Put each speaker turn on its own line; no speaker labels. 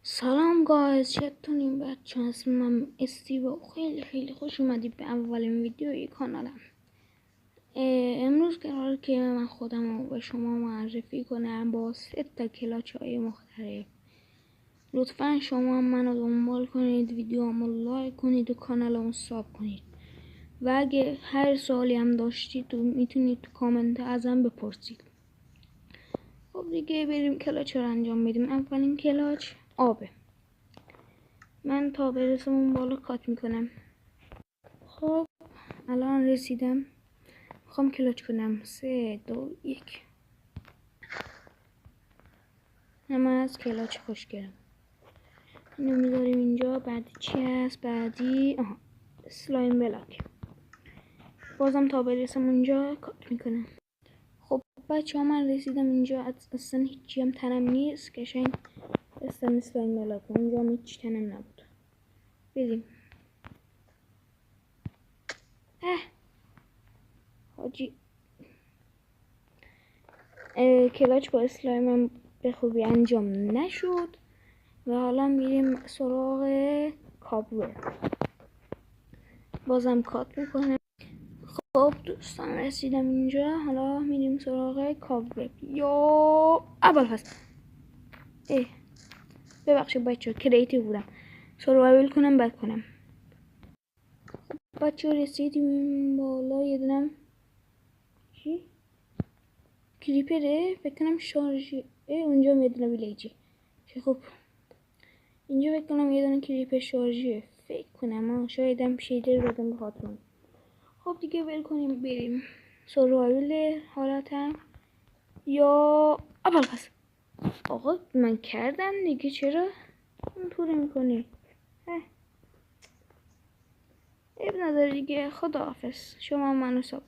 سلام گایز، چطورین بچه هست؟ من استیو. خیلی خوش اومدید به اولین ویدیوی کانالم. امروز قراره که من خودم رو به شما معرفی کنم با 3 کلاچ های مختلف. لطفا شما منو دنبال کنید، ویدیوامو لایک کنید و کانالمو ساب کنید. و اگه هر سوالی هم داشتید میتونید تو کامنت ازم بپرسید. خب دیگه بریم کلاچ رو انجام بدیم. اولین کلاچ آبه. من تا برسم اون بالا کات میکنم. خب الان رسیدم، میخوام کلاچ کنم. 3 2 1. همه از کلاچ خوشگلم. اینو میذاریم اینجا. بعدی چی هست؟ بعدی سلایم بلاک. بازم تا برسم اونجا کات میکنم. خب بچه ها من رسیدم اینجا. اصلا هیچی هم تنم نیست. قشنگ استم سلایم بلاک. اونجا هم هیچ تنم نبود. بریم. حاجی کلاچ با اسلایمم به خوبی انجام نشد و حالا میریم سراغ کابوب. بازم کات میکنم. خب دوستان رسیدم اینجا. حالا میریم سراغ کابوب. یا اول هست. ببخشید بچه، کریتیو بودم. سروایول کنم بعد کنم. بچه رسیدیم بالا. یه دونم چی؟ کریپره فکر کنم شارژی. اونجا میدونه ویلیجی. خب اینجا فکر کنم یه دونه کلیپ شارژیه. فکر کنم شایدم شیدر بدم به خاطرم. خب دیگه ول کنیم بریم سروایول حالتم یا اول پس. آقا من کردم دیگه، چرا اینطوری میکنی؟ اب نداره دیگه. خداحافظ. شما منو ساب